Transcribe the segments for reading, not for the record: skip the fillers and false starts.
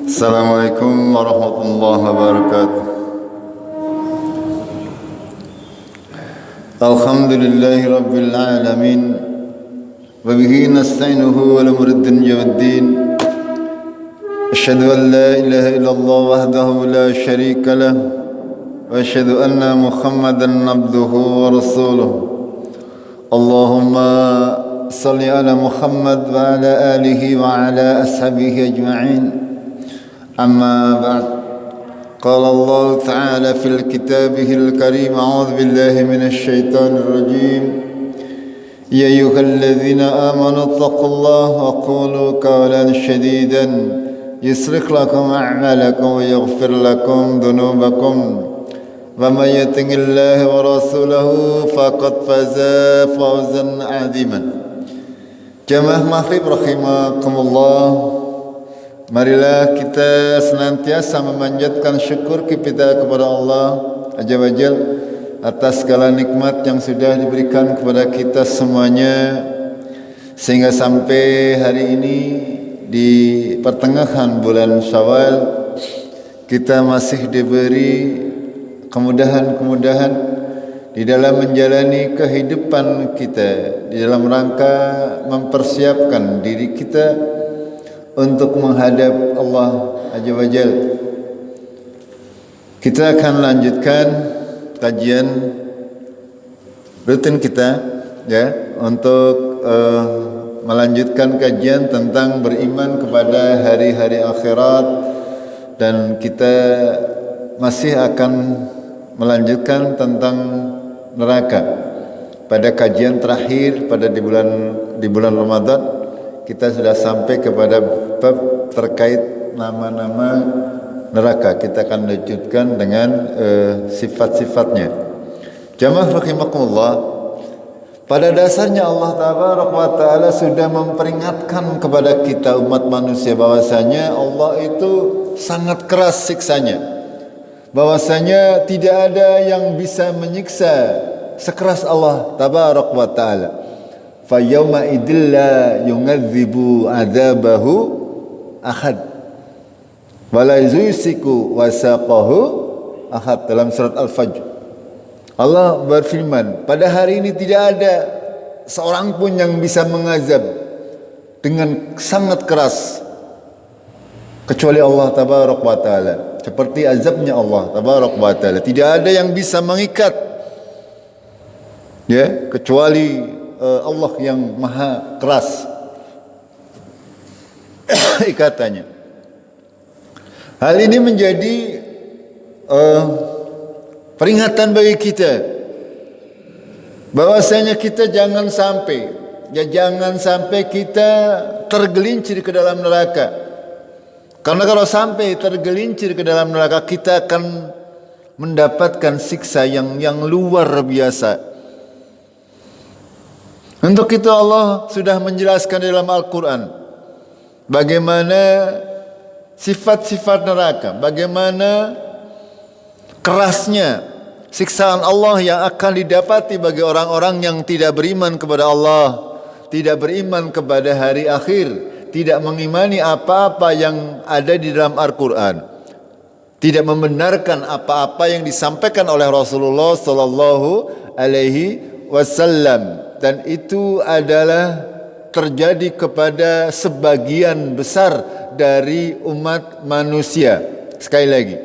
Assalamualaikum warahmatullahi wabarakatuh. Alhamdulillahi rabbil alamin. Wa bihi nasta'inuhu ala umuri dunya waddin. Asyhadu an la ilaha illallah wahdahu la syarika lah. Wa asyhadu anna Muhammadan abduhu wa rasuluh. Allahumma salli ala Muhammad wa ala alihi wa ala ashabihi ajma'in. أما بعد قال الله تعالى في كتابه الكريم أعوذ بالله من الشيطان الرجيم يا أيها الذين آمنوا اتقوا الله وقولوا قولا سديدا يصلح لكم أعمالكم ويغفر لكم ذنوبكم ومن يطع الله ورسوله فقد فاز فوزا عظيما. Jamaah maghrib rahimakumullah. Marilah kita senantiasa memanjatkan syukur kita kepada Allah Azza wa Jalla atas segala nikmat yang sudah diberikan kepada kita semuanya, sehingga sampai hari ini di pertengahan bulan Syawal kita masih diberi kemudahan-kemudahan di dalam menjalani kehidupan kita, di dalam rangka mempersiapkan diri kita untuk menghadap Allah Azza wa Jalla. Kita akan lanjutkan kajian rutin kita ya, untuk melanjutkan kajian tentang beriman kepada hari-hari akhirat, dan kita masih akan melanjutkan tentang neraka. Pada kajian terakhir pada di bulan Ramadan kita sudah sampai kepada bab terkait nama-nama neraka. Kita akan lanjutkan dengan sifat-sifatnya. Jamaah rahimakumullah, pada dasarnya Allah Taala sudah memperingatkan kepada kita umat manusia bahwasanya Allah itu sangat keras siksanya, bahwasanya tidak ada yang bisa menyiksa sekeras Allah Taala. Fa yauma idilla yungadzibu adzabahu ahad wala yusiku wasaqahu ahad. Dalam surat Al-Fajr Allah berfirman, pada hari ini tidak ada seorang pun yang bisa mengazab dengan sangat keras kecuali Allah tabaraka wa taala. Seperti azabnya Allah tabaraka wa taala, tidak ada yang bisa mengikat ya kecuali Allah yang maha keras ikatannya. Hal ini menjadi peringatan bagi kita bahwasanya kita jangan sampai kita tergelincir ke dalam neraka. Karena kalau sampai tergelincir ke dalam neraka, kita akan mendapatkan siksa yang luar biasa. Untuk itu Allah sudah menjelaskan dalam Al-Quran bagaimana sifat-sifat neraka, bagaimana kerasnya siksaan Allah yang akan didapati bagi orang-orang yang tidak beriman kepada Allah, tidak beriman kepada hari akhir, tidak mengimani apa-apa yang ada di dalam Al-Quran, tidak membenarkan apa-apa yang disampaikan oleh Rasulullah Sallallahu Alaihi Wasallam. Dan itu adalah terjadi kepada sebagian besar dari umat manusia. Sekali lagi,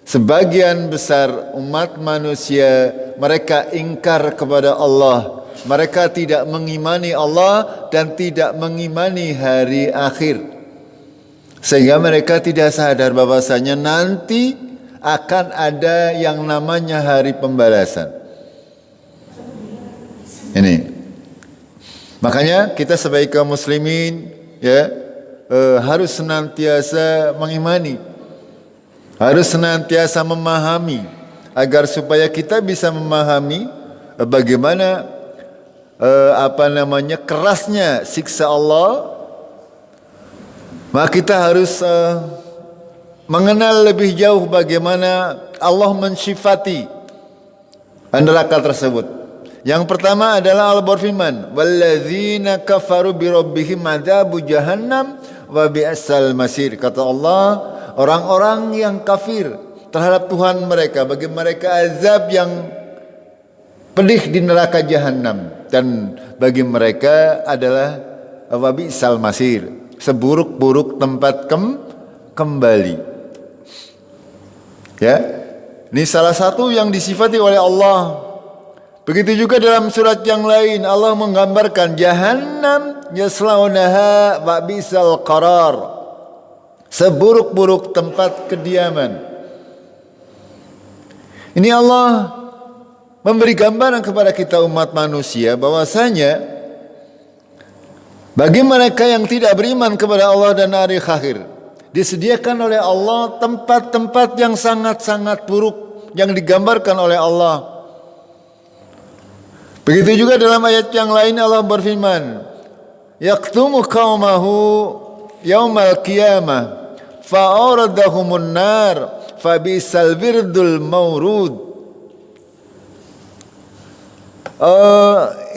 sebagian besar umat manusia mereka ingkar kepada Allah, mereka tidak mengimani Allah dan tidak mengimani hari akhir, sehingga mereka tidak sadar bahwasanya nanti akan ada yang namanya hari pembalasan. Ini makanya kita sebagai kaum muslimin ya harus senantiasa mengimani, harus senantiasa memahami, agar supaya kita bisa memahami bagaimana kerasnya siksa Allah. Maka kita harus mengenal lebih jauh bagaimana Allah mensifati neraka tersebut. Yang pertama adalah Allah berfirman, "Walladzina kafaru bi rabbihim adzabu jahannam wa bi'sal masir. Kata Allah, orang-orang yang kafir terhadap Tuhan mereka, bagi mereka azab yang pedih di neraka jahanam, dan bagi mereka adalah wa bi'sal masir, seburuk-buruk tempat kembali. Ya, ini salah satu yang disifati oleh Allah. Begitu juga dalam surat yang lain Allah menggambarkan jahannam yaslaunaha wa bi'sal qarar, seburuk-buruk tempat kediaman. Ini Allah memberi gambaran kepada kita umat manusia bahwasanya bagi mereka yang tidak beriman kepada Allah dan hari akhir, disediakan oleh Allah tempat-tempat yang sangat-sangat buruk yang digambarkan oleh Allah. Begitu juga dalam ayat yang lain Allah berfirman, yaqtumu qaumahu yaumal qiyamah fa'aradahumun nar fabisal wirdul mawrud.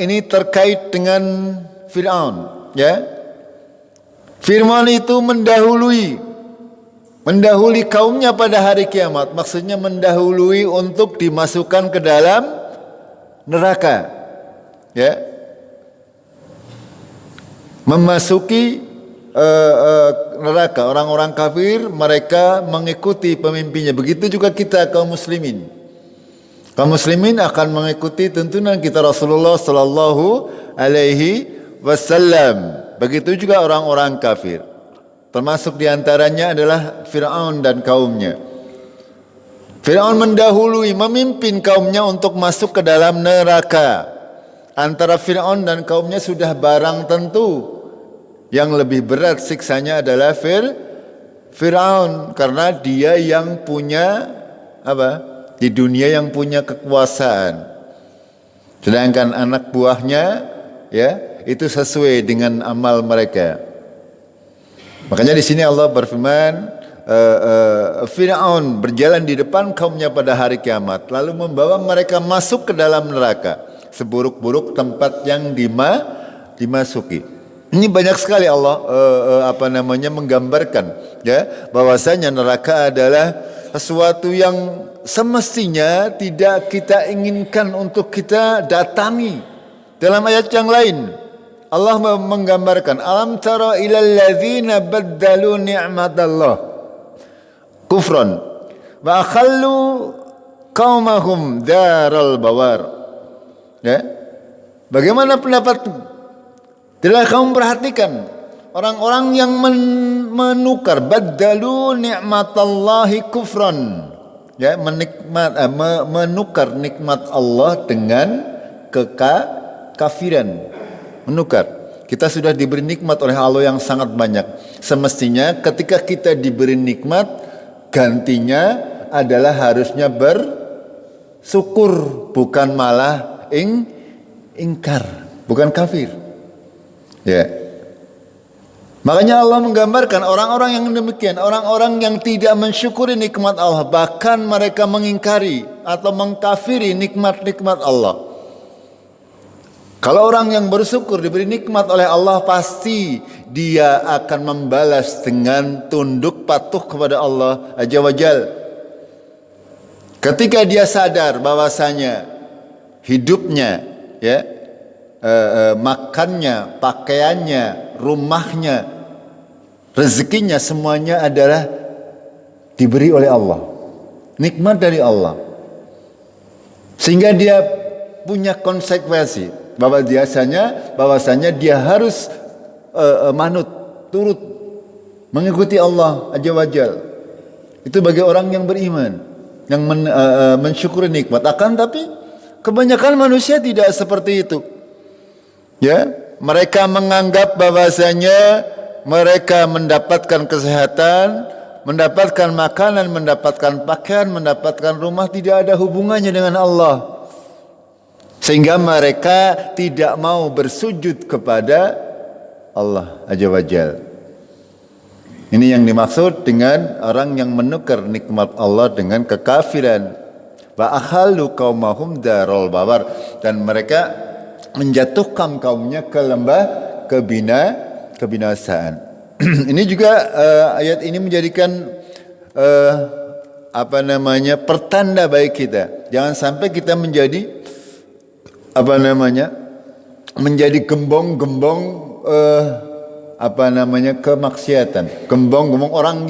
Ini terkait dengan Fir'aun, ya. Firman itu mendahului kaumnya pada hari kiamat. Maksudnya mendahului untuk dimasukkan ke dalam neraka, ya. Memasuki neraka. Orang-orang kafir mereka mengikuti pemimpinnya. Begitu juga kita kaum muslimin. Kaum muslimin akan mengikuti tuntunan kita Rasulullah sallallahu alaihi wasallam. Begitu juga orang-orang kafir. Termasuk diantaranya adalah Fir'aun dan kaumnya. Fir'aun mendahului, memimpin kaumnya untuk masuk ke dalam neraka. Antara Fir'aun dan kaumnya sudah barang tentu. Yang lebih berat siksanya adalah Fir'aun, karena dia yang punya apa? Di dunia yang punya kekuasaan. Sedangkan anak buahnya, ya, itu sesuai dengan amal mereka. Makanya di sini Allah berfirman, Fir'aun berjalan di depan kaumnya pada hari kiamat, lalu membawa mereka masuk ke dalam neraka, seburuk-buruk tempat yang dimasuki. Ini banyak sekali Allah menggambarkan, ya, bahwasanya neraka adalah sesuatu yang semestinya tidak kita inginkan untuk kita datangi. Dalam ayat yang lain Allah menggambarkan, alam tara ilal ladzina baddalu ni'matallah kufran wa akhallu qaumahum daral bawar. Ya, bagaimana pendapatmu? Tidak kamu perhatikan orang-orang yang menukar, baddalu ni'matallahi kufran, ya, menukar nikmat Allah dengan kekafiran. Menukar. Kita sudah diberi nikmat oleh Allah yang sangat banyak. Semestinya ketika kita diberi nikmat, gantinya adalah harusnya bersyukur, bukan malah ingkar, bukan kafir. Ya. Makanya Allah menggambarkan orang-orang yang demikian, orang-orang yang tidak mensyukuri nikmat Allah, bahkan mereka mengingkari atau mengkafiri nikmat-nikmat Allah. Kalau orang yang bersyukur diberi nikmat oleh Allah, pasti dia akan membalas dengan tunduk patuh kepada Allah Azza wa Jalla. Ketika dia sadar bahwasanya hidupnya, ya, makannya, pakaiannya, rumahnya, rezekinya semuanya adalah diberi oleh Allah, nikmat dari Allah, sehingga dia punya konsekuensi bahwasanya dia harus manut, turut mengikuti Allah Azza wa Jalla. Itu bagi orang yang beriman, yang mensyukuri nikmat. Akan tapi kebanyakan manusia tidak seperti itu. Ya, mereka menganggap bahwasanya mereka mendapatkan kesehatan, mendapatkan makanan, mendapatkan pakaian, mendapatkan rumah, tidak ada hubungannya dengan Allah. Sehingga mereka tidak mau bersujud kepada Allah Azza wa Jalla. Ini yang dimaksud dengan orang yang menukar nikmat Allah dengan kekafiran. Wa akhallu qaumahum darul bawar, dan mereka menjatuhkan kaumnya ke lembah kebinasaan. Ini juga ayat ini menjadikan pertanda baik kita. Jangan sampai kita menjadi menjadi gembong-gembong kemaksiatan, gembong-gembong orang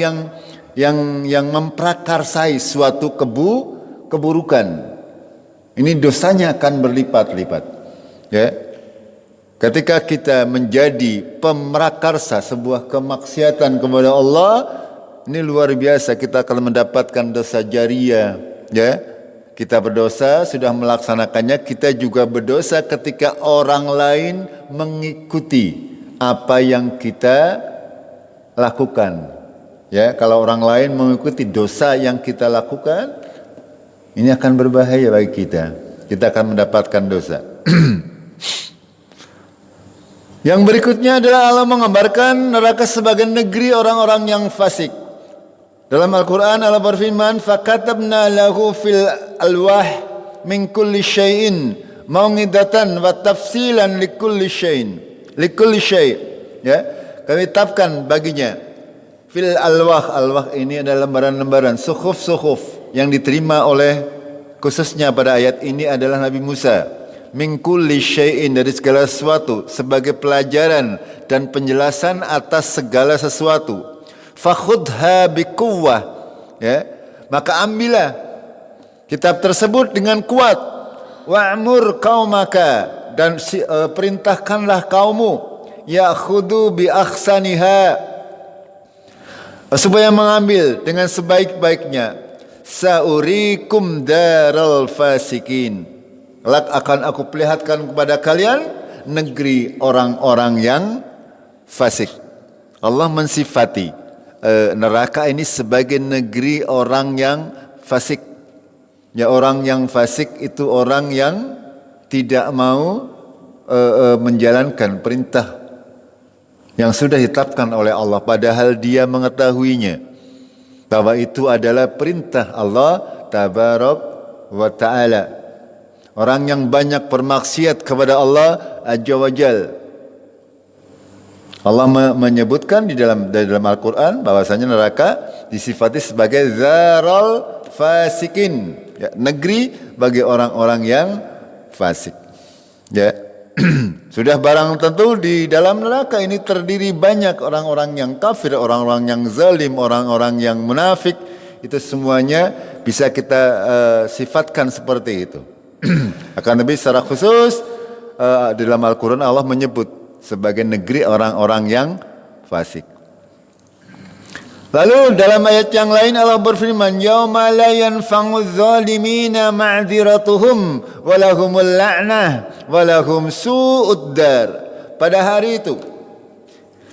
yang memprakarsai suatu keburukan. Ini dosanya akan berlipat-lipat. Ya. Ketika kita menjadi pemrakarsa sebuah kemaksiatan kepada Allah, ini luar biasa, kita akan mendapatkan dosa jariah. Ya. Kita berdosa sudah melaksanakannya, kita juga berdosa ketika orang lain mengikuti apa yang kita lakukan. Ya, kalau orang lain mengikuti dosa yang kita lakukan, ini akan berbahaya bagi kita. Kita akan mendapatkan dosa. Yang berikutnya adalah Allah menggambarkan neraka sebagai negeri orang-orang yang fasik. Dalam Al-Quran Allah berfirman, "Fakatabna lahu fil alwah min kulli syai'in mau'izatan wa tafsilan likulli syai'." Ya, kami tetapkan baginya fil alwah. Alwah ini adalah lembaran-lembaran, suhuf yang diterima oleh, khususnya pada ayat ini adalah Nabi Musa. Min kulli syai'in, dari segala sesuatu, sebagai pelajaran dan penjelasan atas segala sesuatu. Fakhudha biquwwah, ya, maka ambillah kitab tersebut dengan kuat. Wa'mur qaumaka, dan perintahkanlah kaummu, ya'khudhu bi ahsaniha, supaya mengambil dengan sebaik-baiknya. Sa'urikum daral fasikin, kelak akan aku perlihatkan kepada kalian negeri orang-orang yang fasik. Allah mensifati neraka ini sebagai negeri orang yang fasik. Ya, orang yang fasik itu orang yang tidak mau menjalankan perintah yang sudah ditetapkan oleh Allah, padahal dia mengetahuinya bahwa itu adalah perintah Allah tabarak wa ta'ala. Orang yang banyak bermaksiat kepada Allah Azza wa Jal. Allah menyebutkan di dalam Al-Quran bahwasanya neraka disifati sebagai zaral fasikin, ya, negeri bagi orang-orang yang fasik. Ya. Sudah barang tentu di dalam neraka ini terdiri banyak orang-orang yang kafir, orang-orang yang zalim, orang-orang yang munafik. Itu semuanya bisa kita sifatkan seperti itu. Akan lebih secara khusus di dalam Al-Quran Allah menyebut sebagai negeri orang-orang yang fasik. Lalu dalam ayat yang lain Allah berfirman, "Yauma la yanfa'u dzalimina ma'dziratuhum wa lahumul la'nah wa lahum su'ud dar." Pada hari itu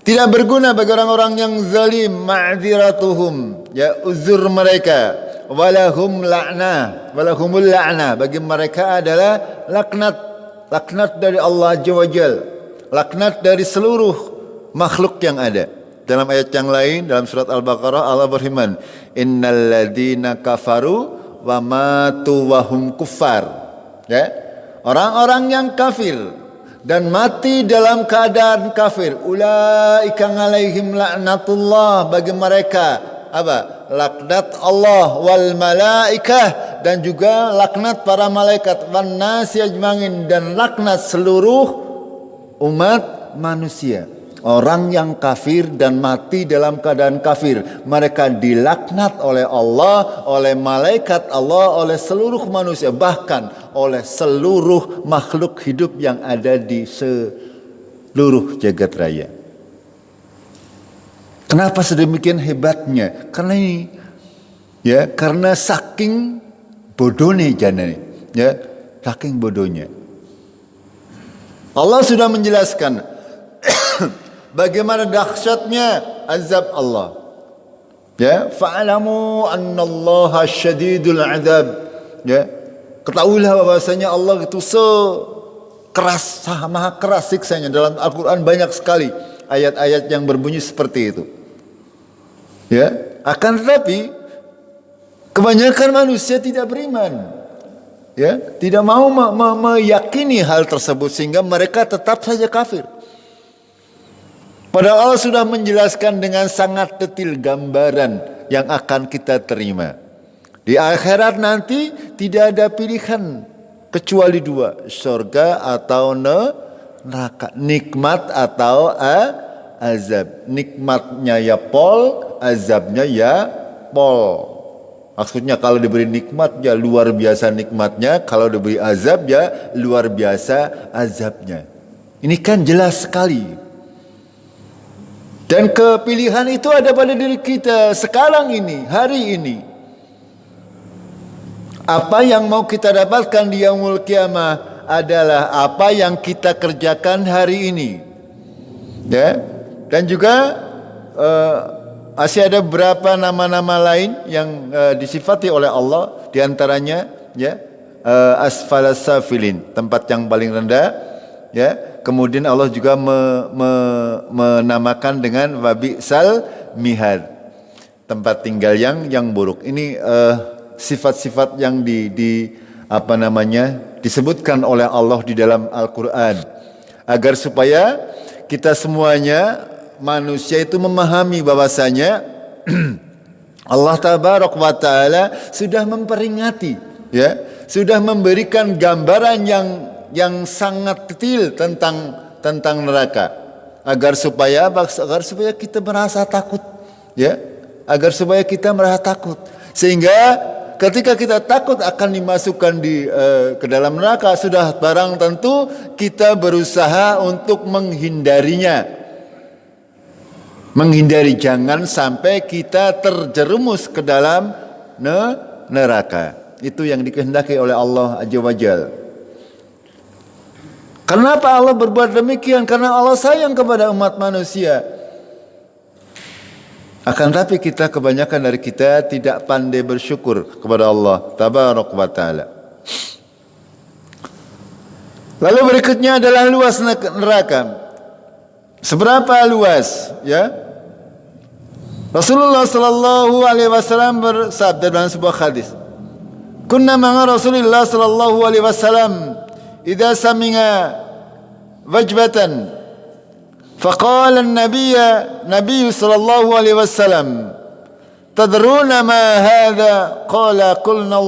tidak berguna bagi orang-orang yang zalim, ma'dziratuhum, ya, uzur mereka, walahum la'nah, walahumul la'nah, bagi mereka adalah laknat dari Allah Azza wa Jal, laknat dari seluruh makhluk yang ada. Dalam ayat yang lain dalam surat Al-Baqarah Allah berfirman, "Innal ladzina kafaru wa matu wa hum kuffar." Ya, orang-orang yang kafir dan mati dalam keadaan kafir, ulaika alaihim laknatullah, bagi mereka apa? Laknat Allah wal malaikah, dan juga laknat para malaikat, wan nasi ajmain, dan laknat seluruh umat manusia. Orang yang kafir dan mati dalam keadaan kafir, mereka dilaknat oleh Allah, oleh malaikat Allah, oleh seluruh manusia, bahkan oleh seluruh makhluk hidup yang ada di seluruh jagat raya. Kenapa sedemikian hebatnya? Karena ini, ya, karena saking bodohnya jana, ya, saking bodohnya. Allah sudah menjelaskan bagaimana dahsyatnya azab Allah. Ya, fa'alamu annallaha syadidul azab. Ya, ketahuilah bahwasanya Allah itu keras, maha keras siksanya. Dalam Al-Quran banyak sekali ayat-ayat yang berbunyi seperti itu. Ya, akan tetapi kebanyakan manusia tidak beriman. Ya, tidak mau meyakini hal tersebut sehingga mereka tetap saja kafir. Padahal Allah sudah menjelaskan dengan sangat detail gambaran yang akan kita terima. Di akhirat nanti tidak ada pilihan kecuali dua, surga atau neraka, nikmat atau azab. Nikmatnya ya pol, azabnya ya pol. Maksudnya kalau diberi nikmat ya luar biasa nikmatnya, kalau diberi azab ya luar biasa azabnya. Ini kan jelas sekali. Dan kepilihan itu ada pada diri kita sekarang ini, hari ini. Apa yang mau kita dapatkan di yaumul qiyamah adalah apa yang kita kerjakan hari ini. Ya. Dan juga masih ada beberapa nama-nama lain yang disifati oleh Allah, di antaranya ya asfalas safilin, tempat yang paling rendah, ya. Kemudian Allah juga menamakan dengan wabi'sal mihad, tempat tinggal yang buruk. Ini sifat-sifat yang disebutkan oleh Allah di dalam Al-Qur'an, agar supaya kita semuanya manusia itu memahami bahwasanya Allah tabarak wa taala sudah memperingati, ya, sudah memberikan gambaran yang sangat detail tentang neraka, agar supaya kita merasa takut, ya, agar supaya kita merasa takut, sehingga ketika kita takut akan dimasukkan ke dalam neraka, sudah barang tentu kita berusaha untuk menghindari jangan sampai kita terjerumus ke dalam neraka. Itu yang dikehendaki oleh Allah Azza wa Jalla. Kenapa Allah berbuat demikian? Karena Allah sayang kepada umat manusia. Akan tapi kita, kebanyakan dari kita tidak pandai bersyukur kepada Allah tabarak wa taala. Lalu berikutnya adalah luas neraka. Seberapa luas, ya? Rasulullah sallallahu alaihi wasallam bersabda dalam sebuah hadis, "Kunna ma'a Rasulillah sallallahu alaihi wasallam idza sami'a wajbatan faqala an-nabiy sallallahu alaihi wasallam tadruna ma hadha qala qulna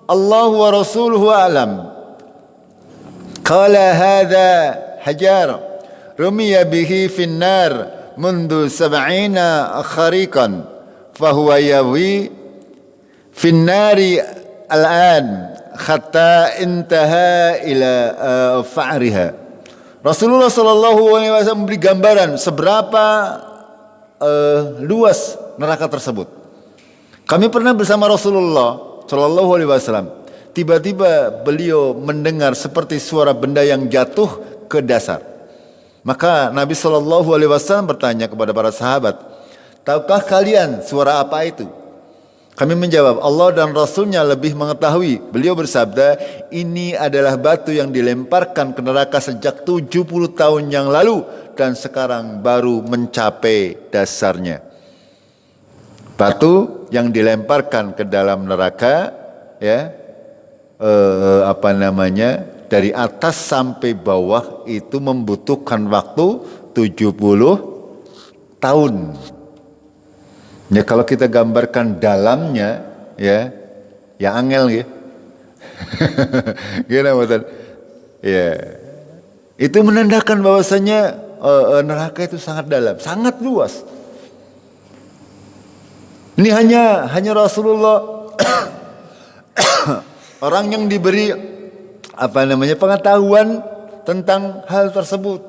Allah wa rasuluhu a'lam qala hadha hajar rumiya bihi fin nar mundu 70 khariqan fahuwa yawi fin nari al-an hatta intaha ila fa'riha." Rasulullah sallallahu alaihi wasallam memberi gambaran seberapa luas neraka tersebut. Kami pernah bersama Rasulullah sallallahu alaihi wasallam. Tiba-tiba beliau mendengar seperti suara benda yang jatuh ke dasar. Maka Nabi sallallahu alaihi wasallam bertanya kepada para sahabat, "Tahukah kalian suara apa itu?" Kami menjawab, "Allah dan Rasulnya lebih mengetahui." Beliau bersabda, "Ini adalah batu yang dilemparkan ke neraka sejak 70 tahun yang lalu dan sekarang baru mencapai dasarnya." Batu yang dilemparkan ke dalam neraka, ya, dari atas sampai bawah itu membutuhkan waktu 70 tahun. Ya, kalau kita gambarkan dalamnya, ya angel ya. Gimana Bapak? Ya. Itu menandakan bahwasanya neraka itu sangat dalam, sangat luas. Ini hanya Rasulullah orang yang diberi pengetahuan tentang hal tersebut.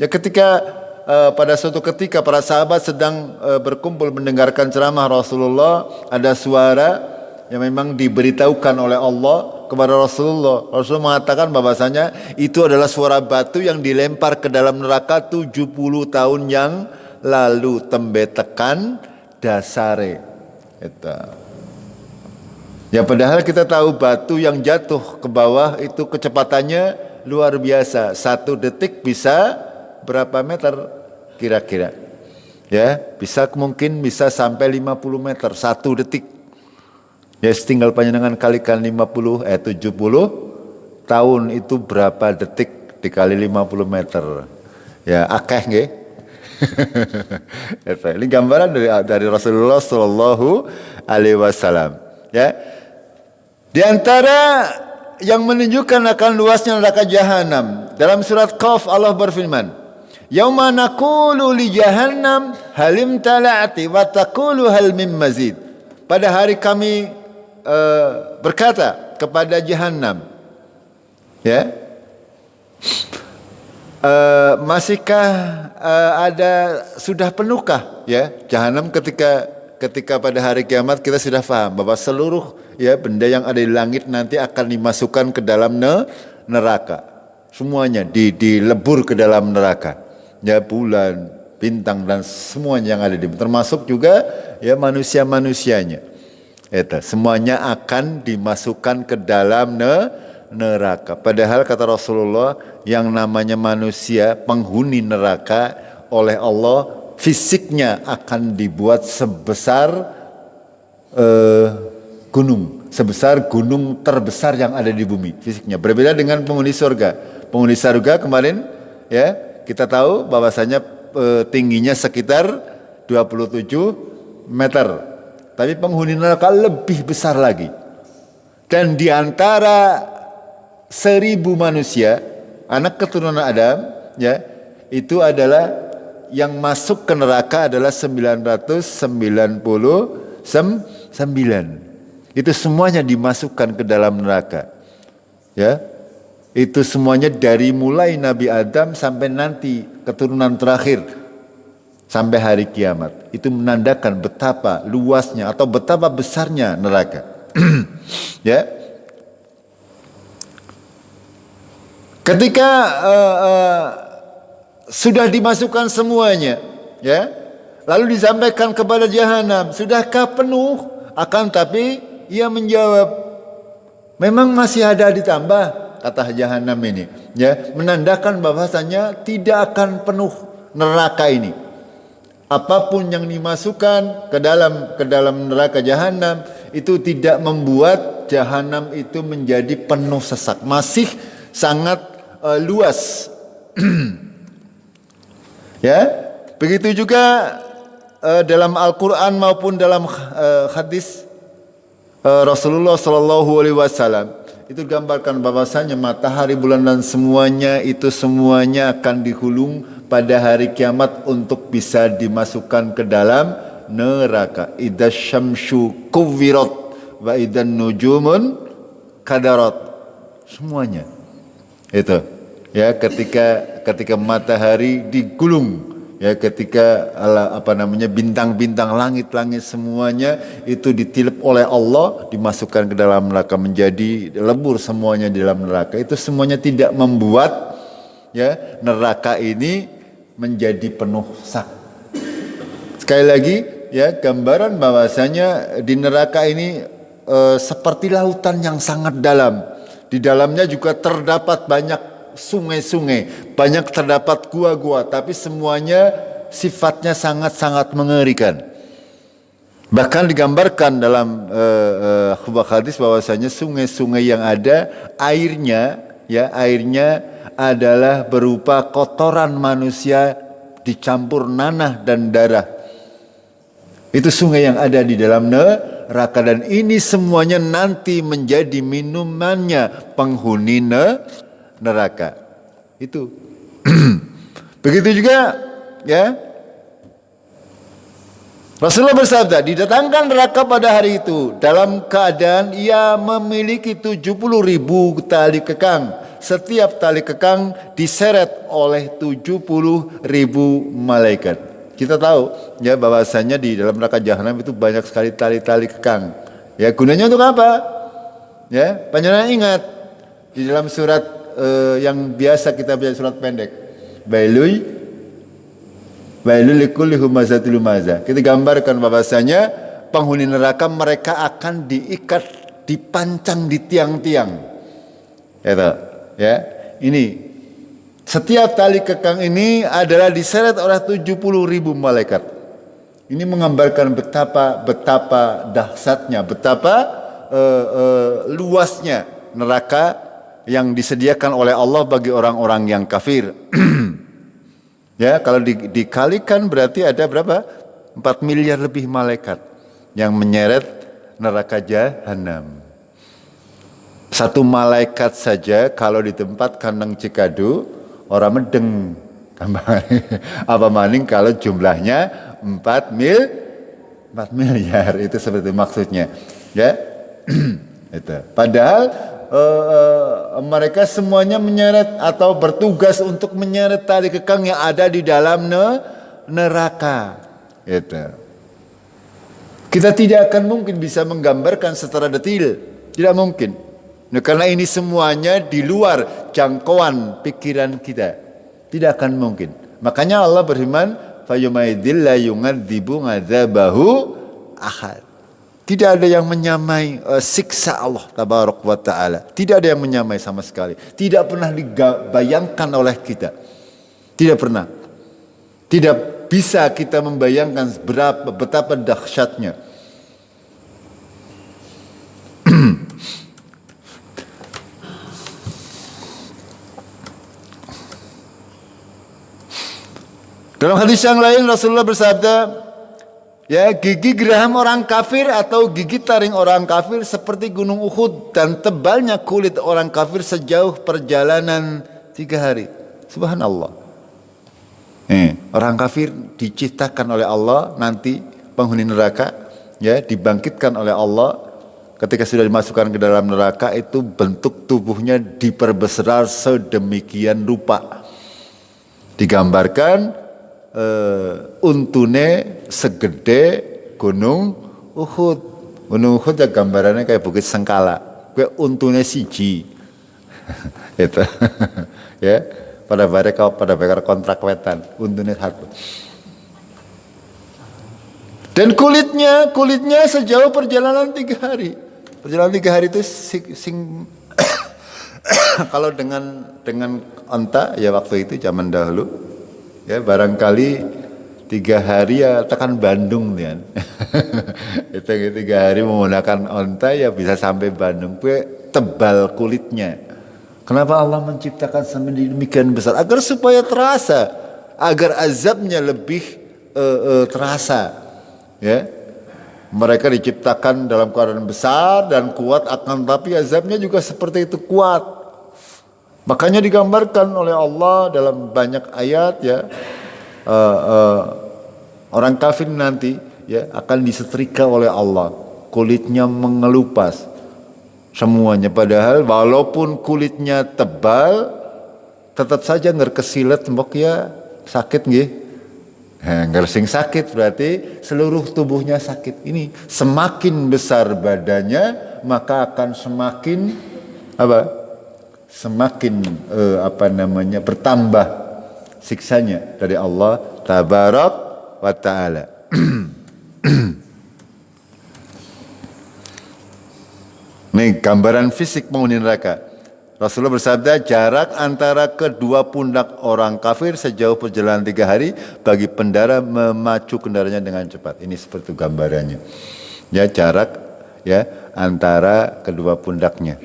Ya, ketika pada suatu ketika para sahabat sedang berkumpul mendengarkan ceramah Rasulullah, ada suara yang memang diberitahukan oleh Allah kepada Rasulullah. Rasulullah mengatakan bahwasanya itu adalah suara batu yang dilempar ke dalam neraka 70 tahun yang lalu, tembe tekan dasare. Itu. Ya, padahal kita tahu batu yang jatuh ke bawah itu kecepatannya luar biasa. 1 detik bisa berapa meter kira-kira? Ya, mungkin bisa sampai 50 meter 1 detik. Ya, tinggal panjenengan kalikan 70 tahun itu berapa detik dikali 50 meter. Ya, akeh nggih. Ini gambaran dari Rasulullah Sallallahu Alaihi Wasallam. Ya, di antara yang menunjukkan akan luasnya neraka jahanam, dalam surat Qaf Allah berfirman, "Yauma naqulu li jahannam halim tala'ati wa taqulu hal min mazid." Pada hari kami berkata kepada jahanam, ya, masihkah ada, sudah penuhkah, ya, jahanam ketika pada hari kiamat kita sudah paham bahwa seluruh, ya, benda yang ada di langit nanti akan dimasukkan ke dalam neraka. Semuanya dilebur ke dalam neraka. Ya, bulan, bintang dan semuanya yang ada di, termasuk juga, ya, manusia-manusianya. Itu semuanya akan dimasukkan ke dalam neraka. Padahal kata Rasulullah, yang namanya manusia penghuni neraka oleh Allah fisiknya akan dibuat sebesar gunung, sebesar gunung terbesar yang ada di bumi fisiknya. Berbeda dengan penghuni surga. Penghuni surga kemarin, ya, kita tahu bahwasanya tingginya sekitar 27 meter. Tapi penghuni neraka lebih besar lagi. Dan di antara 1000 manusia, anak keturunan Adam, ya, itu adalah yang masuk ke neraka adalah 999. Itu semuanya dimasukkan ke dalam neraka. Ya. Itu semuanya dari mulai Nabi Adam sampai nanti keturunan terakhir sampai hari kiamat. Itu menandakan betapa luasnya atau betapa besarnya neraka. Ya. Ketika sudah dimasukkan semuanya, ya, lalu disampaikan kepada jahanam, sudahkah penuh? Akan tapi ia menjawab, memang masih ada ditambah, kata jahanam ini, ya, menandakan bahwasanya tidak akan penuh neraka ini. Apapun yang dimasukkan ke dalam neraka jahanam itu tidak membuat jahanam itu menjadi penuh sesak, masih sangat luas. Ya, begitu juga dalam Al-Quran maupun dalam hadis Rasulullah Sallallahu Alaihi Wasallam itu gambarkan bahwasanya matahari, bulan dan semuanya itu semuanya akan digulung pada hari kiamat untuk bisa dimasukkan ke dalam neraka. Idza syamsu kuwirat wa idzan nujumun kadarat. Semuanya. Itu. Ya, ketika matahari digulung, ya, ketika bintang-bintang, langit-langit semuanya itu ditilep oleh Allah, dimasukkan ke dalam neraka, menjadi lebur semuanya di dalam neraka. Itu semuanya tidak membuat, ya, neraka ini menjadi penuh sak. Sekali lagi, ya, gambaran bahwasanya di neraka ini seperti lautan yang sangat dalam. Di dalamnya juga terdapat banyak sungai-sungai, banyak terdapat gua-gua, tapi semuanya sifatnya sangat-sangat mengerikan. Bahkan digambarkan dalam hadis bahwasanya sungai-sungai yang ada airnya, ya, airnya adalah berupa kotoran manusia dicampur nanah dan darah. Itu sungai yang ada di dalam neraka, dan ini semuanya nanti menjadi minumannya penghuni neraka. Itu. Begitu juga, ya, Rasulullah bersabda, didatangkan neraka pada hari itu dalam keadaan ia memiliki 70.000 tali kekang. Setiap tali kekang diseret oleh 70.000 malaikat. Kita tahu, ya, bahwasanya di dalam neraka jahanam itu banyak sekali tali-tali kekang. Ya, gunanya untuk apa? Ya, panjenengan ingat di dalam surat yang biasa kita baca, surat pendek, Bailul likulli humazatil lumaza. Kita gambarkan bahwasanya penghuni neraka mereka akan diikat, dipancang di tiang-tiang. Itu, ya. Ini setiap tali kekang ini adalah diseret oleh 70.000 malaikat. Ini menggambarkan betapa dahsyatnya, betapa luasnya neraka yang disediakan oleh Allah bagi orang-orang yang kafir. Ya, kalau dikalikan berarti ada berapa? 4 miliar lebih malaikat yang menyeret neraka jahanam. Satu malaikat saja kalau ditempatkan nang Cikadu orang medeng. Apa maning kalau jumlahnya 4 miliar itu seperti maksudnya. Ya. Itu. Padahal mereka semuanya menyeret atau bertugas untuk menyeret tali kekang yang ada di dalam neraka. Itu. Kita tidak akan mungkin bisa menggambarkan secara detail, tidak mungkin. Nah, karena ini semuanya di luar jangkauan pikiran kita, tidak akan mungkin. Makanya Allah berfirman, "Fayumaidil la yungadzibu ngadzabahu ahad." Tidak ada yang menyamai siksa Allah tabaraka wa ta'ala. Tidak ada yang menyamai sama sekali. Tidak pernah dibayangkan oleh kita. Tidak pernah. Tidak bisa kita membayangkan betapa dahsyatnya. Dalam hadis yang lain Rasulullah bersabda, ya, gigi geraham orang kafir atau gigi taring orang kafir seperti gunung Uhud dan tebalnya kulit orang kafir sejauh perjalanan 3 hari. Subhanallah. Orang kafir diciptakan oleh Allah nanti penghuni neraka, ya, dibangkitkan oleh Allah. Ketika sudah dimasukkan ke dalam neraka itu bentuk tubuhnya diperbesar sedemikian rupa. Digambarkan untune segede gunung Uhud. Gunung Uhud ya gambarannya kayak bukit Sengkala. Kayak untune siji. Itu. Ya, pada bakar kontrak wetan, untune satu. Dan kulitnya sejauh perjalanan 3 hari. Perjalanan 3 hari itu kalau dengan onta ya waktu itu zaman dahulu. Ya, barangkali 3 hari ya tekan Bandung kan. Itu 3 hari menggunakan onta ya bisa sampai Bandung. Tebal kulitnya. Kenapa Allah menciptakan sedemikian besar? Agar supaya terasa, agar azabnya lebih terasa. Ya, mereka diciptakan dalam keadaan besar dan kuat, akan tapi azabnya juga seperti itu kuat. Makanya digambarkan oleh Allah dalam banyak ayat, ya, orang kafir nanti, ya, akan disetrika oleh Allah, kulitnya mengelupas semuanya. Padahal walaupun kulitnya tebal, tetap saja ngerkesilet mbok ya sakit nggih. Ngersing sakit berarti seluruh tubuhnya sakit. Ini semakin besar badannya maka akan semakin bertambah siksanya dari Allah tabarak wa ta'ala. Ini gambaran fisik penghuni neraka. Rasulullah bersabda, jarak antara kedua pundak orang kafir sejauh perjalanan 3 hari bagi pendara memacu kendaraannya dengan cepat. Ini seperti gambarannya. Ya, jarak ya antara kedua pundaknya.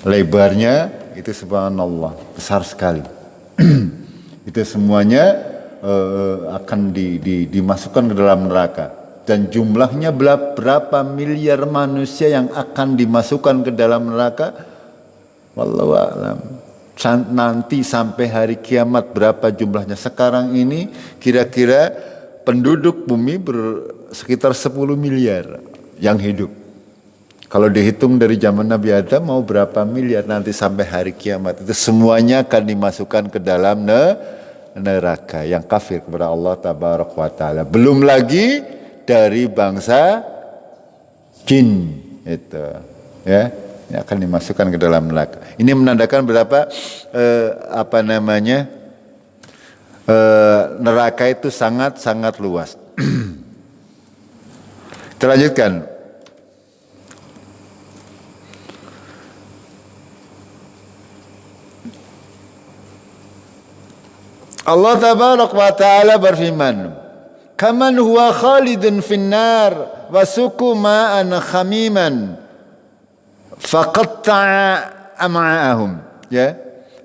Lebarnya itu subhanallah besar sekali. Itu semuanya akan dimasukkan ke dalam neraka. Dan jumlahnya berapa miliar manusia yang akan dimasukkan ke dalam neraka? Wallahu a'lam. Nanti sampai hari kiamat berapa jumlahnya? Sekarang ini kira-kira penduduk bumi sekitar 10 miliar yang hidup. Kalau dihitung dari zaman Nabi Adam mau berapa miliar nanti sampai hari kiamat. Itu semuanya akan dimasukkan ke dalam neraka yang kafir kepada Allah tabaraka wa ta'ala. Belum lagi dari bangsa jin itu, ya, yang akan dimasukkan ke dalam neraka. Ini menandakan berapa neraka itu sangat luas. Kita lanjutkan. Allah tabaraka wa ta'ala berfirman, kaman huwa khalidun finnar wa suku ma'an khamiman faqatta'a am'a'ahum. Ya,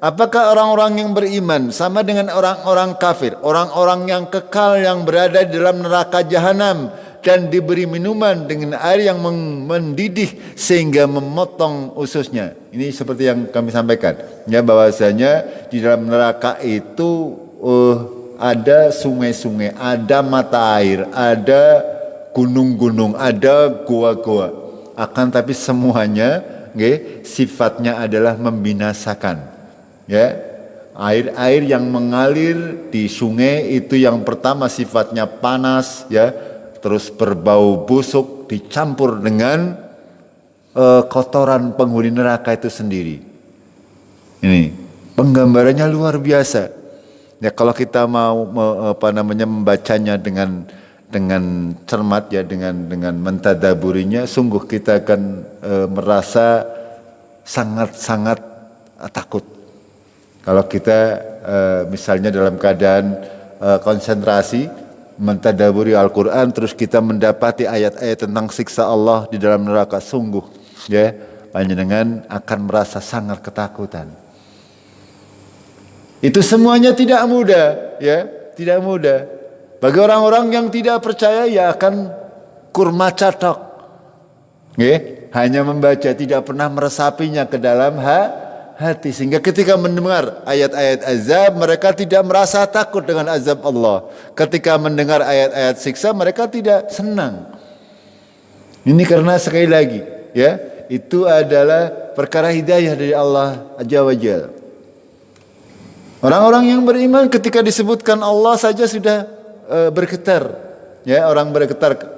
Apakah orang-orang yang beriman sama dengan orang-orang kafir, orang-orang yang kekal yang berada di dalam neraka jahanam dan diberi minuman dengan air yang mendidih sehingga memotong ususnya? Ini seperti yang kami sampaikan, ya, bahwasanya di dalam neraka itu ada sungai-sungai, ada mata air, ada gunung-gunung, ada gua-gua. Akan tapi semuanya sifatnya adalah membinasakan. Ya, air-air yang mengalir di sungai itu yang pertama sifatnya panas, ya, terus berbau busuk dicampur dengan kotoran penghuni neraka itu sendiri. Ini penggambarannya luar biasa. Ya, kalau kita mau membacanya dengan cermat, ya, dengan mentadaburinya, sungguh kita akan merasa sangat-sangat takut. Kalau kita misalnya dalam keadaan konsentrasi mentadaburi Al-Quran, terus kita mendapati ayat-ayat tentang siksa Allah di dalam neraka, sungguh, ya, panjenengan akan merasa sangat ketakutan. Itu semuanya tidak mudah, ya, tidak mudah. Bagi orang-orang yang tidak percaya, ya akan kurma catok, ya, hanya membaca, tidak pernah meresapinya ke dalam hati, sehingga ketika mendengar ayat-ayat azab mereka tidak merasa takut dengan azab Allah. Ketika mendengar ayat-ayat siksa mereka tidak senang. Ini karena sekali lagi, ya, itu adalah perkara hidayah dari Allah Azza wa Jalla. Orang-orang yang beriman ketika disebutkan Allah saja sudah bergetar, ya, orang bergetar.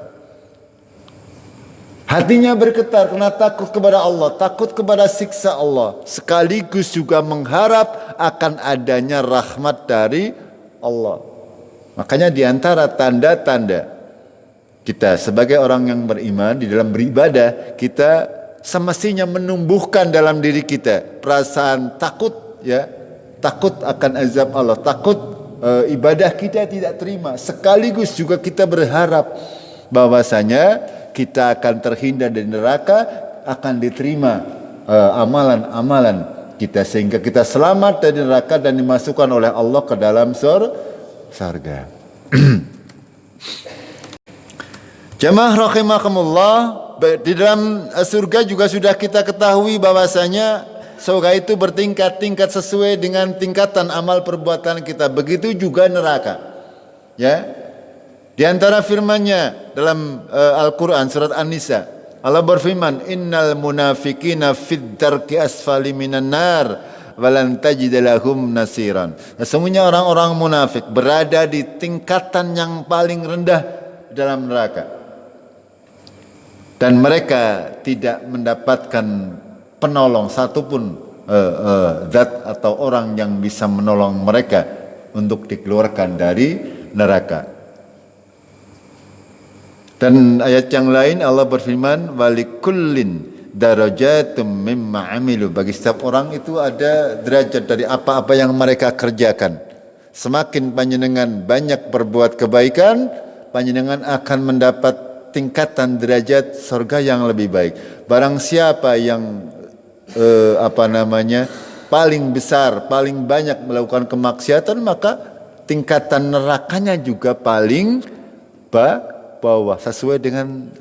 Hatinya bergetar karena takut kepada Allah, takut kepada siksa Allah, sekaligus juga mengharap akan adanya rahmat dari Allah. Makanya di antara tanda-tanda kita sebagai orang yang beriman di dalam beribadah, kita semestinya menumbuhkan dalam diri kita perasaan takut, ya, takut akan azab Allah, takut ibadah kita tidak terima, sekaligus juga kita berharap bahwasanya kita akan terhindar dari neraka, akan diterima amalan-amalan kita, sehingga kita selamat dari neraka dan dimasukkan oleh Allah ke dalam surga. Jamaah rahimakumullah, di dalam surga juga sudah kita ketahui bahwasanya surga itu bertingkat-tingkat sesuai dengan tingkatan amal perbuatan kita. Begitu juga neraka, ya. Di antara firman-Nya dalam Al-Quran surat An-Nisa, Allah berfirman, innal munafiqina fid darki asfali minan nar walan tajid lahum nasiran. Sesungguhnya orang-orang munafik berada di tingkatan yang paling rendah dalam neraka, dan mereka tidak mendapatkan penolong satupun, zat atau orang yang bisa menolong mereka untuk dikeluarkan dari neraka. Dan ayat yang lain Allah berfirman, walikullin darajatum mimma amilu. Bagi setiap orang itu ada derajat dari apa-apa yang mereka kerjakan. Semakin panjenengan banyak berbuat kebaikan, panjenengan akan mendapat tingkatan derajat surga yang lebih baik. Barang siapa yang paling besar, paling banyak melakukan kemaksiatan, maka tingkatan nerakanya juga paling bawah, sesuai dengan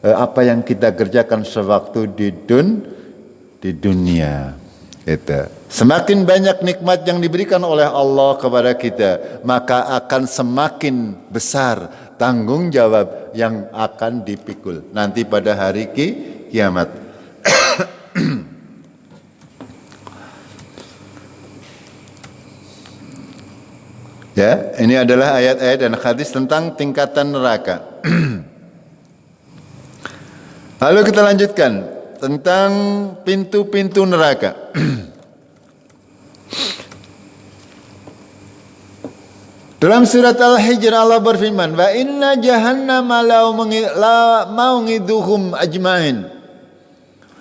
apa yang kita kerjakan sewaktu di dunia. Itu. Semakin banyak nikmat yang diberikan oleh Allah kepada kita, maka akan semakin besar tanggung jawab yang akan dipikul nanti pada hari kiamat. Ya, ini adalah ayat-ayat dan hadis tentang tingkatan neraka. Lalu kita lanjutkan tentang pintu-pintu neraka. Dalam surat Al-Hijr Allah berfirman, wa inna jahannama la mau'iduhum ajmain.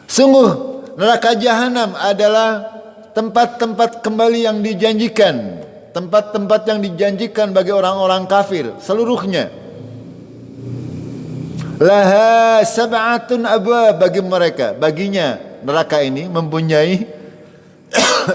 Sungguh neraka jahanam adalah tempat-tempat kembali yang dijanjikan, tempat-tempat yang dijanjikan bagi orang-orang kafir seluruhnya. Laha sab'atun abwab, bagi mereka, baginya neraka ini mempunyai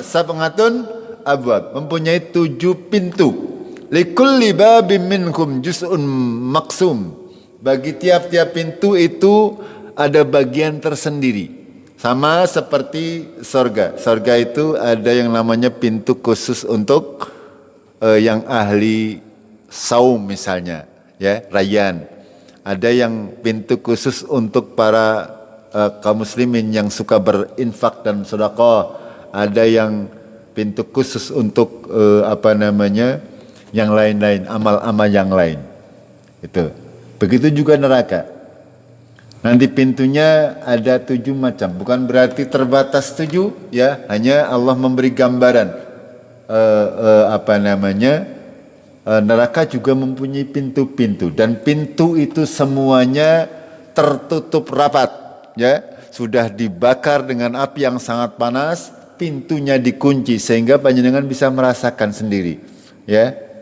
sab'atun abwab, mempunyai 7 pintu. Likulli babim minkum juz'un maksum. Bagi tiap-tiap pintu itu ada bagian tersendiri. Sama seperti sorga. Sorga itu ada yang namanya pintu khusus untuk yang ahli saum misalnya, ya, rayyan. Ada yang pintu khusus untuk para kaum muslimin yang suka berinfak dan sedekah. Ada yang pintu khusus untuk yang lain-lain, amal-amal yang lain. Itu. Begitu juga neraka. Nanti pintunya ada 7 macam. Bukan berarti terbatas 7, ya. Hanya Allah memberi gambaran. Neraka juga mempunyai pintu-pintu. Dan pintu itu semuanya tertutup rapat, ya. Sudah dibakar dengan api yang sangat panas. Pintunya dikunci sehingga panjenengan bisa merasakan sendiri, ya.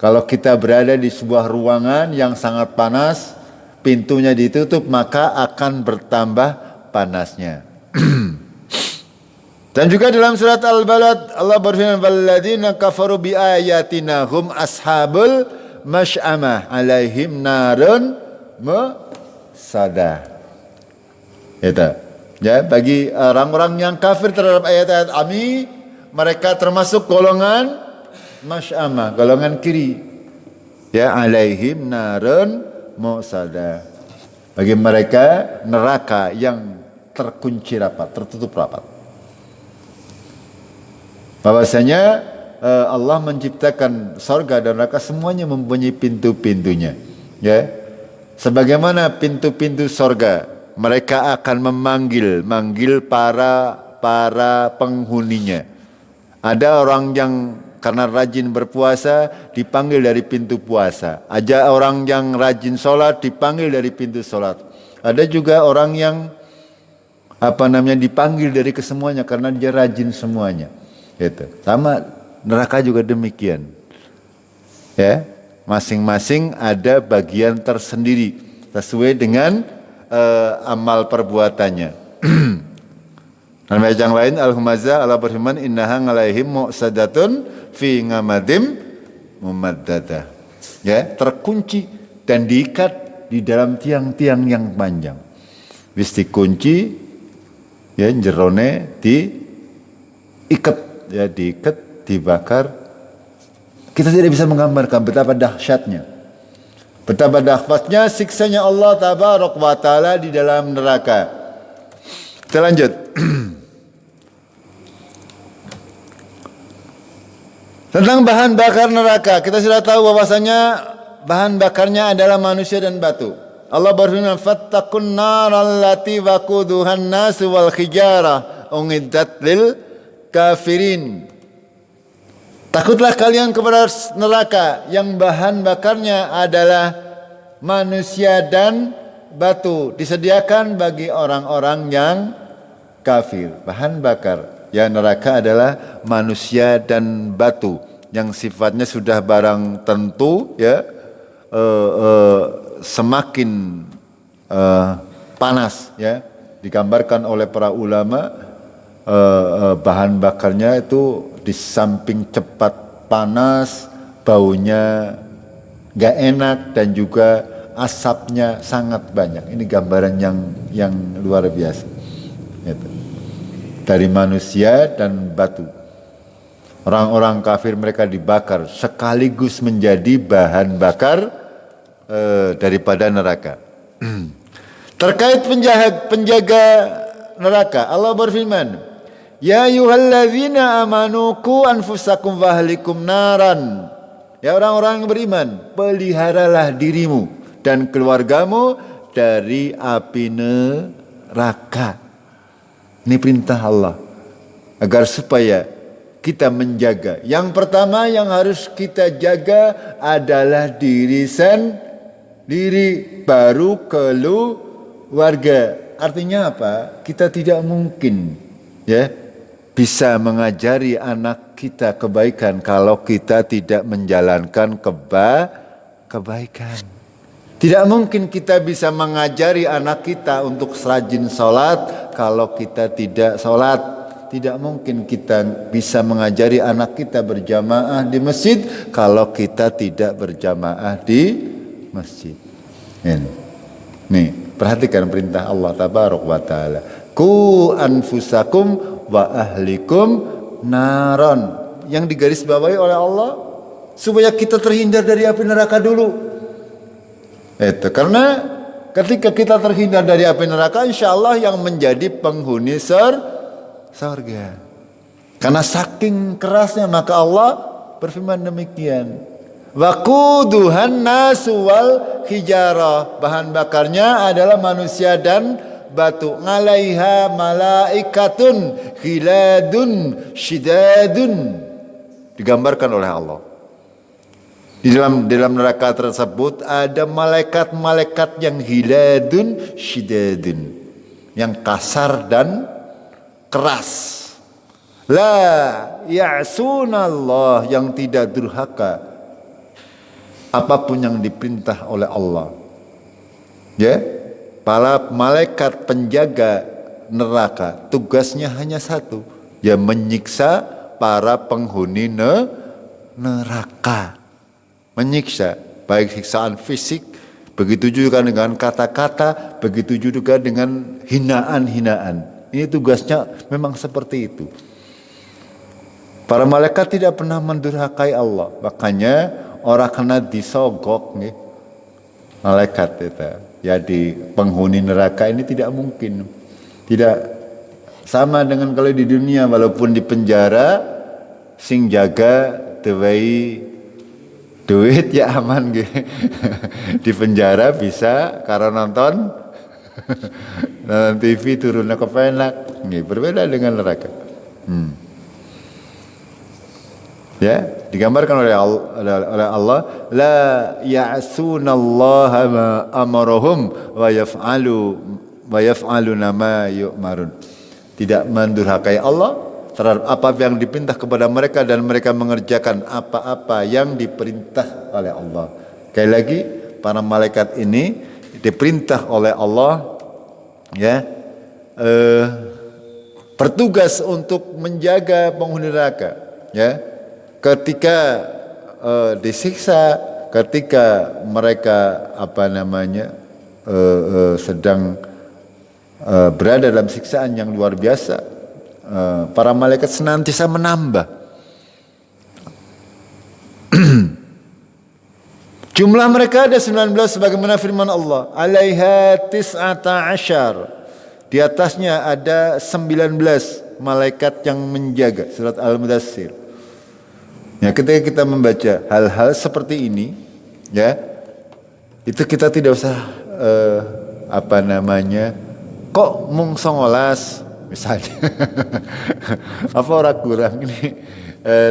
Kalau kita berada di sebuah ruangan yang sangat panas, pintunya ditutup, maka akan bertambah panasnya. Dan juga dalam surat Al-Balad Allah berfirman, "Walladzina kafaru biayatina hum ashabul masy'amah alaihim narun musadah." Itu. Ya, bagi orang-orang yang kafir terhadap ayat-ayat kami, mereka termasuk golongan masy'amah, golongan kiri. Ya, alaihim narun musadah. Bagi mereka neraka yang terkunci rapat, tertutup rapat. Bahwasanya Allah menciptakan surga dan neraka semuanya mempunyai pintu-pintunya, ya. Sebagaimana pintu-pintu surga, mereka akan memanggil para penghuninya. Ada orang yang karena rajin berpuasa dipanggil dari pintu puasa. Ada orang yang rajin sholat dipanggil dari pintu sholat. Ada juga orang yang dipanggil dari kesemuanya karena dia rajin semuanya. Itu. Sama neraka juga demikian. Ya, masing-masing ada bagian tersendiri sesuai dengan amal perbuatannya. Dalam ayat yang lain Al-Humazah Allah berfirman, "Innaha 'alaihim mu'sadatun fi ngamadim mumaddadah." Ya, terkunci dan diikat di dalam tiang-tiang yang panjang. Wis dikunci, ya, jerone diikat, ya, diikat, dibakar. Kita tidak bisa menggambarkan betapa dahsyatnya, betapa dahsyatnya siksanya Allah Tabaraka wa Ta'ala di dalam neraka. Kita lanjut. Tentang bahan bakar neraka, kita sudah tahu bahwasanya bahan bakarnya adalah manusia dan batu. Allah berfirman, "Fattaqun naral lati waquduhan nas wal hijarah uiddat lil kafirin." Takutlah kalian kepada neraka yang bahan bakarnya adalah manusia dan batu, disediakan bagi orang-orang yang kafir. Bahan bakar ya neraka adalah manusia dan batu yang sifatnya sudah barang tentu, ya, semakin panas, ya. Digambarkan oleh para ulama, bahan bakarnya itu di samping cepat panas, baunya gak enak dan juga asapnya sangat banyak. Ini gambaran yang luar biasa. Gitu. Dari manusia dan batu. Orang-orang kafir mereka dibakar sekaligus menjadi bahan bakar daripada neraka. Terkait penjaga neraka, Allah berfirman, "Ya ayyuhalladzina amanu qu anfusakum wa ahlikum naran." Ya orang-orang yang beriman, peliharalah dirimu dan keluargamu dari api neraka. Ini perintah Allah agar supaya kita menjaga. Yang pertama yang harus kita jaga adalah diri sendiri, baru keluarga. Artinya apa? Kita tidak mungkin, ya, bisa mengajari anak kita kebaikan kalau kita tidak menjalankan kebaikan. Tidak mungkin kita bisa mengajari anak kita untuk rajin sholat kalau kita tidak sholat. tidak mungkin kita bisa mengajari anak kita berjamaah di masjid kalau kita tidak berjamaah di masjid. Nih, perhatikan perintah Allah tabaraka wa taala. Ku anfusakum wa ahlikum naron. Yang digarisbawahi oleh Allah supaya kita terhindar dari api neraka dulu. Itu karena ketika kita terhindar dari api neraka, insya Allah yang menjadi penghuni surga. Karena saking kerasnya maka Allah berfirman demikian. Waquduhan nasu wal hijarah. Bahan bakarnya adalah manusia dan batu. Ngalaiha malaikatun khiladun syidadun. Digambarkan oleh Allah. Di dalam neraka tersebut ada malaikat-malaikat yang hiladun syidadun, yang kasar dan keras. La ya'sunallah, yang tidak durhaka apapun yang diperintah oleh Allah. Ya, para malaikat penjaga neraka tugasnya hanya satu, ya menyiksa para penghuni neraka. Menyiksa, baik siksaan fisik, begitu juga dengan kata-kata, begitu juga dengan hinaan-hinaan. Ini tugasnya memang seperti itu. Para malaikat tidak pernah mendurhakai Allah. Makanya orang kena disogok nih, malaikat itu. Jadi penghuni neraka ini tidak mungkin. Tidak sama dengan kalau di dunia, walaupun di penjara sing jaga tewai duit ya aman gitu. Di penjara bisa karena nonton TV turunnya ke penak. Berbeda dengan neraka. Ya, digambarkan oleh Allah, la ya'sunallaha ma amarahum wa yaf'aluna ma yu'marun. Tidak mendurhakai Allah terhadap apa yang diperintah kepada mereka dan mereka mengerjakan apa-apa yang diperintah oleh Allah. Sekali lagi, para malaikat ini diperintah oleh Allah, ya, bertugas untuk menjaga penghuni neraka, ya. Ketika disiksa, ketika mereka sedang berada dalam siksaan yang luar biasa, para malaikat senantiasa menambah. Jumlah mereka ada 19 sebagaimana firman Allah, alaiha tis'ata asyar. Di atasnya ada 19 malaikat yang menjaga. Surat Al-Mudaththir. Ya, ketika kita membaca hal-hal seperti ini, ya, itu kita tidak usah kok mung 19 misalnya. Apa orang kurang ini?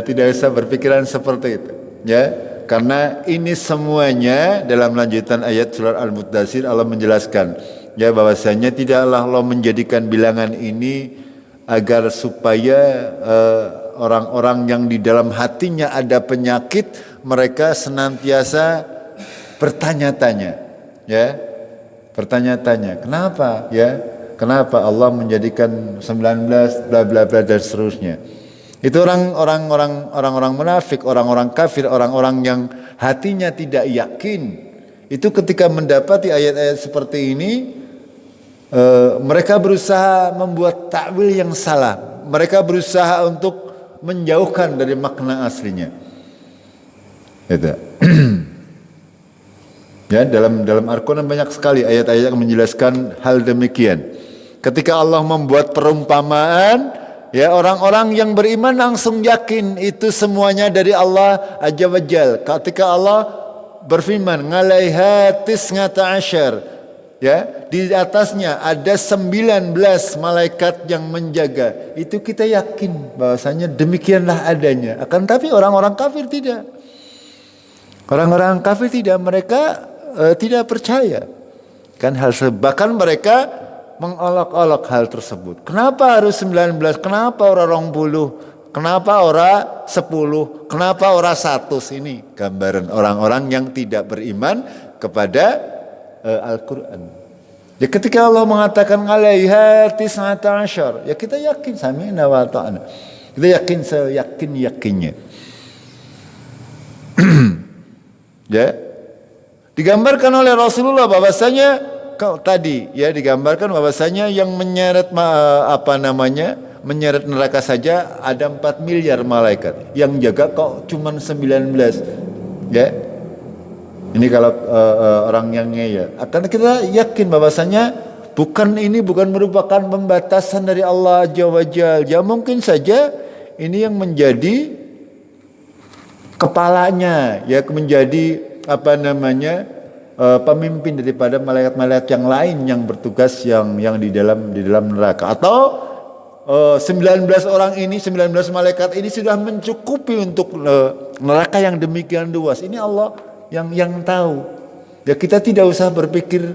Tidak usah berpikiran seperti itu, ya. Karena ini semuanya dalam lanjutan ayat surat Al-Mudaththir Allah menjelaskan, ya, bahwasanya tidaklah Allah menjadikan bilangan ini agar supaya orang-orang yang di dalam hatinya ada penyakit mereka senantiasa bertanya-tanya, ya, bertanya-tanya, kenapa, ya, kenapa Allah menjadikan 19 bla bla bla dan seterusnya. Itu orang-orang munafik, orang-orang kafir, orang-orang yang hatinya tidak yakin. Itu ketika mendapati ayat-ayat seperti ini, mereka berusaha membuat takwil yang salah. Mereka berusaha untuk menjauhkan dari makna aslinya. Itu. Ya, dalam Al-Quran banyak sekali ayat-ayat yang menjelaskan hal demikian. Ketika Allah membuat perumpamaan, ya, orang-orang yang beriman langsung yakin itu semuanya dari Allah Azza wa Jalla. Ketika Allah berfirman, ngalaiha tis'ata asyar, ya, di atasnya ada 19 malaikat yang menjaga. Itu kita yakin bahwasanya demikianlah adanya. Akan tapi orang-orang kafir tidak. Orang-orang kafir tidak, mereka tidak percaya. Kan bahkan mereka mengolok-olok hal tersebut. Kenapa harus 19? Kenapa orang 20? Kenapa orang 10? Kenapa orang 100? Ini gambaran orang-orang yang tidak beriman kepada Al-Quran. Ya ketika Allah mengatakan 'alaiha 19, ya kita yakin sami'na wa ata'na. Kita yakin seyakin-yakinnya. Ya. Digambarkan oleh Rasulullah bahwasanya tadi ya digambarkan bahwasanya yang menyeret menyeret neraka saja ada 4 miliar malaikat. Yang jaga kok cuman 19. Ya. Ini kalau orang yang ngeyel. Karena kita yakin bahwasanya bukan merupakan pembatasan dari Allah Azza wa Jalla. Ya mungkin saja ini yang menjadi kepalanya, ya menjadi pemimpin daripada malaikat-malaikat yang lain yang bertugas yang di dalam neraka. Atau 19 orang ini, 19 malaikat ini sudah mencukupi untuk neraka yang demikian luas. Ini Allah yang tahu. Ya kita tidak usah berpikir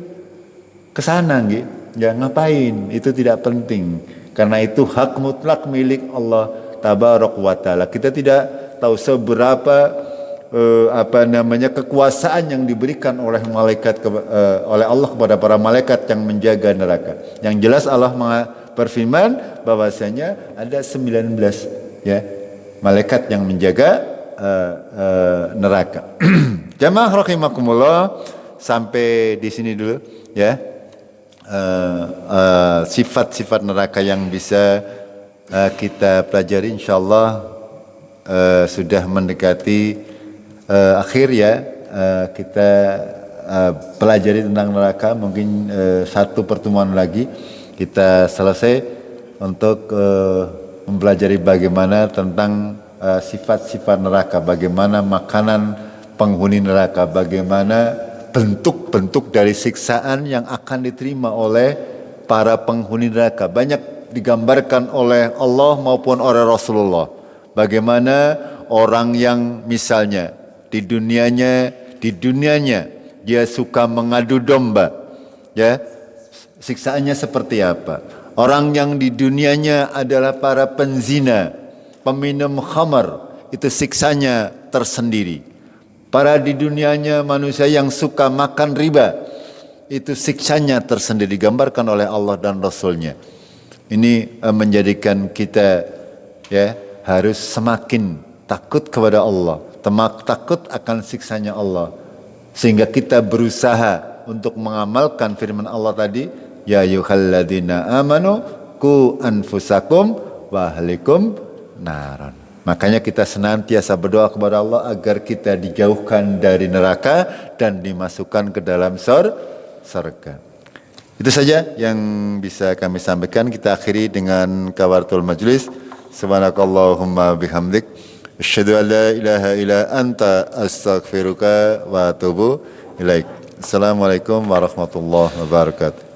ke sana gitu. Ya ngapain? Itu tidak penting. Karena itu hak mutlak milik Allah Tabaraka wa Taala. Kita tidak tahu seberapa kekuasaan yang diberikan oleh oleh Allah kepada para malaikat yang menjaga neraka. Yang jelas Allah berfirman bahwasanya ada 19 ya malaikat yang menjaga neraka. Jamaah rahimakumullah, sampai di sini dulu ya. Sifat-sifat neraka yang bisa kita pelajari, insyaallah sudah mendekati akhir ya. Kita pelajari tentang neraka, mungkin satu pertemuan lagi kita selesai untuk mempelajari bagaimana tentang sifat-sifat neraka, bagaimana makanan penghuni neraka, bagaimana bentuk-bentuk dari siksaan yang akan diterima oleh para penghuni neraka. Banyak digambarkan oleh Allah maupun oleh Rasulullah. Bagaimana orang yang misalnya di dunianya dia suka mengadu domba, ya siksaannya seperti apa? Orang yang di dunianya adalah para penzina, peminum khamar, itu siksanya tersendiri. Para di dunianya manusia yang suka makan riba, itu siksanya tersendiri, digambarkan oleh Allah dan Rasulnya. Ini menjadikan kita ya harus semakin takut kepada Allah, takut akan siksanya Allah, sehingga kita berusaha untuk mengamalkan firman Allah tadi, ya ayyuhalladzina amanu qu anfusakum wa ahlikum naron. Makanya kita senantiasa berdoa kepada Allah agar kita dijauhkan dari neraka dan dimasukkan ke dalam surga. Itu saja yang bisa kami sampaikan. Kita akhiri dengan kafaratul majlis. Subhanakallahumma bihamdik, asyhadu an la ilaha illa anta, astaghfiruka wa atubu ilaik. Assalamualaikum warahmatullahi wabarakatuh.